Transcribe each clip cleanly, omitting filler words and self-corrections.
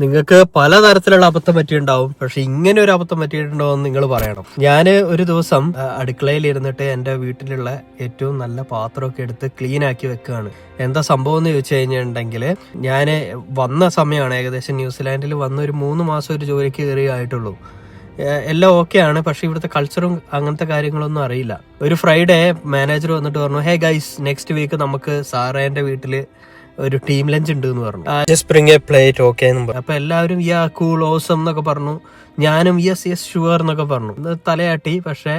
നിങ്ങൾക്ക് പലതരത്തിലുള്ള അബദ്ധം പറ്റിയിട്ടുണ്ടാവും, പക്ഷെ ഇങ്ങനെ ഒരു അബദ്ധം പറ്റിയിട്ടുണ്ടോ എന്ന് നിങ്ങൾ പറയണം. ഞാൻ ഒരു ദിവസം അടുക്കളയിൽ ഇരുന്നിട്ട് എൻ്റെ വീട്ടിലുള്ള ഏറ്റവും നല്ല പാത്രമൊക്കെ എടുത്ത് ക്ലീൻ ആക്കി വെക്കുകയാണ്. എന്താ സംഭവം എന്ന് ചോദിച്ചു കഴിഞ്ഞിട്ടുണ്ടെങ്കിൽ, ഞാൻ വന്ന സമയമാണ് ഏകദേശം ന്യൂസിലാൻഡിൽ വന്ന ഒരു 3 മാസം ഒരു ജോലിക്ക് കയറിയായിട്ടുള്ളൂ. എല്ലാം ഓക്കെയാണ്, പക്ഷെ ഇവിടുത്തെ കൾച്ചറും അങ്ങനത്തെ കാര്യങ്ങളൊന്നും അറിയില്ല. ഒരു ഫ്രൈഡേ മാനേജർ വന്നിട്ട് പറഞ്ഞു, ഹേ ഗൈസ്, നെക്സ്റ്റ് വീക്ക് നമുക്ക് സാറേന്റെ വീട്ടില് ഒരു ടീം ലഞ്ച് ഉണ്ട് എന്ന് പറഞ്ഞു. Just bring A plate, okay എന്ന് പറഞ്ഞു. അപ്പൊ എല്ലാവരും യാ കൂൾ ഓസം എന്നൊക്കെ പറഞ്ഞു. ഞാനും യെസ് ഷുവർ എന്നൊക്കെ പറഞ്ഞു. തലയാട്ടി. പക്ഷെ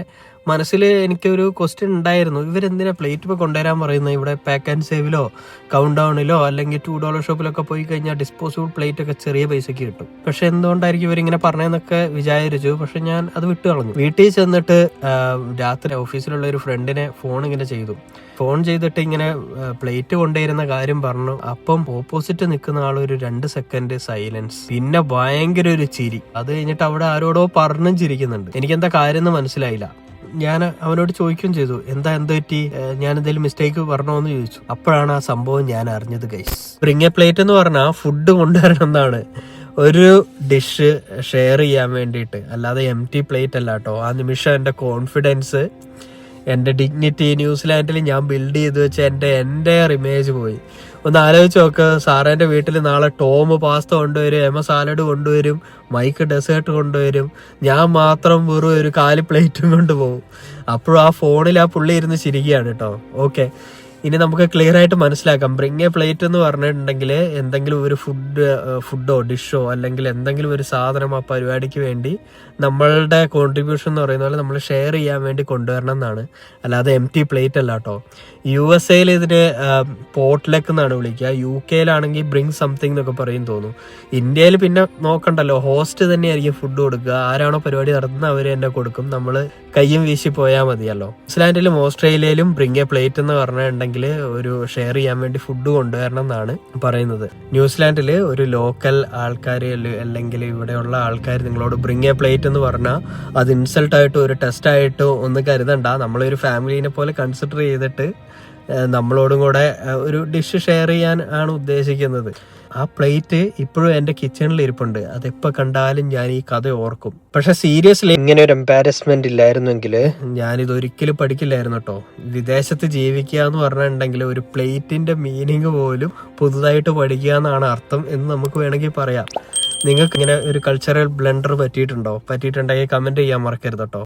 മനസ്സിൽ എനിക്കൊരു ക്വസ്റ്റ്യൻ ഉണ്ടായിരുന്നു, ഇവരെന്തിനാ പ്ലേറ്റ് ഇപ്പോൾ കൊണ്ടുവരാൻ പറയുന്നത്? ഇവിടെ പാക്ക് ആൻഡ് സേവിലോ കൗണ്ട് ഡൗണിലോ അല്ലെങ്കിൽ $2 ഷോപ്പിലൊക്കെ പോയി കഴിഞ്ഞാൽ ഡിസ്പോസിബിൾ പ്ലേറ്റ് ഒക്കെ ചെറിയ പൈസക്ക് കിട്ടും. പക്ഷെ എന്തുകൊണ്ടായിരിക്കും ഇവരിങ്ങനെ പറഞ്ഞതെന്നൊക്കെ വിചാരിച്ചു. പക്ഷെ ഞാൻ അത് വിട്ടു കളഞ്ഞു. വീട്ടിൽ ചെന്നിട്ട് രാത്രി ഓഫീസിലുള്ള ഒരു ഫ്രണ്ടിനെ ഫോൺ ഇങ്ങനെ ചെയ്തു. ഫോൺ ചെയ്തിട്ട് ഇങ്ങനെ പ്ലേറ്റ് കൊണ്ടുവരുന്ന കാര്യം പറഞ്ഞു. അപ്പം ഓപ്പോസിറ്റ് നിൽക്കുന്ന ആൾ ഒരു 2 സെക്കൻഡ് സൈലൻസ്, പിന്നെ ഭയങ്കര ഒരു ചിരി. അത് കഴിഞ്ഞിട്ട് അവിടെ ആരോടോ പറഞ്ഞും ചിരിക്കുന്നുണ്ട്. എനിക്കെന്താ കാര്യം എന്ന് മനസ്സിലായില്ല. ഞാൻ അവനോട് ചോദിക്കുകയും ചെയ്തു, എന്താ പറ്റി, ഞാൻ എന്തെങ്കിലും മിസ്റ്റേക്ക് പറഞ്ഞോന്ന് ചോദിച്ചു. അപ്പോഴാണ് ആ സംഭവം ഞാൻ അറിഞ്ഞത്. ഗൈസ്, ബ്രിങ് എ പ്ലേറ്റ് എന്ന് പറഞ്ഞാൽ ഫുഡ് കൊണ്ടുവരണം എന്നാണ്. ഒരു ഡിഷ് ഷെയർ ചെയ്യാൻ വേണ്ടിയിട്ട്, അല്ലാതെ എംപ്റ്റി പ്ലേറ്റ് അല്ല കേട്ടോ. ആ നിമിഷം എൻ്റെ കോൺഫിഡൻസ്, എൻ്റെ ഡിഗ്നിറ്റി ന്യൂസിലാൻഡിൽ ഞാൻ ബിൽഡ് ചെയ്ത് വെച്ച എൻ്റെ ഇമേജ് പോയി. ഒന്ന് ആലോചിച്ച് നോക്ക്, സാറേൻ്റെ വീട്ടിൽ നാളെ ടോം പാസ്ത കൊണ്ടുവരും, എമ സാലഡ് കൊണ്ടുവരും, മൈക്ക് ഡെസേർട്ട് കൊണ്ടുവരും, ഞാൻ മാത്രം വെറും ഒരു 4 പ്ലേറ്റും കൊണ്ടുപോകും. അപ്പോഴും ആ ഫോണിൽ ആ പുള്ളി ഇരുന്ന് ചിരിക്കുകയാണ് കേട്ടോ. ഓക്കെ, ഇനി നമുക്ക് ക്ലിയർ ആയിട്ട് മനസ്സിലാക്കാം. ബ്രിങ് എ പ്ലേറ്റ് എന്ന് പറഞ്ഞിട്ടുണ്ടെങ്കിൽ എന്തെങ്കിലും ഒരു ഫുഡോ ഡിഷോ അല്ലെങ്കിൽ എന്തെങ്കിലും ഒരു സാധനം ആ പരിപാടിക്ക് വേണ്ടി നമ്മളുടെ കോൺട്രിബ്യൂഷൻ എന്ന് പറയുന്ന പോലെ നമ്മൾ ഷെയർ ചെയ്യാൻ വേണ്ടി കൊണ്ടുവരണം എന്നാണ്, അല്ലാതെ എംപ്റ്റി പ്ലേറ്റ് അല്ല കേട്ടോ. USA ഇതിന് പോട്ട്ലക്ക് എന്നാണ് വിളിക്കുക. UK ബ്രിങ് സംതിങ് എന്നൊക്കെ പറയും തോന്നുന്നു. ഇന്ത്യയിൽ പിന്നെ നോക്കണ്ടല്ലോ, ഹോസ്റ്റ് തന്നെയായിരിക്കും ഫുഡ് കൊടുക്കുക. ആരാണോ പരിപാടി നടത്തുന്നത് അവർ തന്നെ കൊടുക്കും, നമ്മൾ കയ്യും വീശി പോയാൽ മതിയല്ലോ. ന്യൂസിലാൻഡിലും ഓസ്ട്രേലിയയിലും ബ്രിങ് എ പ്ലേറ്റ് എന്ന് പറഞ്ഞിട്ടുണ്ടെങ്കിൽ ഒരു ഷെയർ ചെയ്യാൻ വേണ്ടി ഫുഡ് കൊണ്ടുവരണം എന്നാണ് പറയുന്നത്. ന്യൂസിലാൻഡിൽ ഒരു ലോക്കൽ ആൾക്കാർ അല്ലെങ്കിൽ ഇവിടെയുള്ള ആൾക്കാർ നിങ്ങളോട് ബ്രിങ് എ പ്ലേറ്റ് എന്ന് പറഞ്ഞാൽ അത് ഇൻസൾട്ട് ആയിട്ടോ ഒരു ടെസ്റ്റ് ആയിട്ടോ ഒന്നും കരുതണ്ട. നമ്മളൊരു ഫാമിലിനെ പോലെ കൺസിഡർ ചെയ്തിട്ട് നമ്മളോടും കൂടെ ഒരു ഡിഷ് ഷെയർ ചെയ്യാൻ ആണ് ഉദ്ദേശിക്കുന്നത്. ആ പ്ലേറ്റ് ഇപ്പോഴും എൻ്റെ കിച്ചണിൽ ഇരിപ്പുണ്ട്. അതെപ്പോൾ കണ്ടാലും ഞാൻ ഈ കഥ ഓർക്കും. പക്ഷെ സീരിയസ്ലി ഇങ്ങനെ ഒരു എംബാരസ്മെന്റ് ഇല്ലായിരുന്നെങ്കിൽ ഞാനിതൊരിക്കലും പഠിക്കില്ലായിരുന്നു കേട്ടോ. വിദേശത്ത് ജീവിക്കുക എന്ന് പറഞ്ഞിട്ടുണ്ടെങ്കിൽ ഒരു പ്ലേറ്റിന്റെ മീനിങ് പോലും പുതുതായിട്ട് പഠിക്കുക എന്നാണ് അർത്ഥം എന്ന് നമുക്ക് വേണമെങ്കിൽ പറയാം. നിങ്ങൾക്ക് ഇങ്ങനെ ഒരു കൾച്ചറൽ ബ്ലണ്ടർ പറ്റിയിട്ടുണ്ടെങ്കിൽ കമന്റ് ചെയ്യാൻ മറക്കരുത് കേട്ടോ.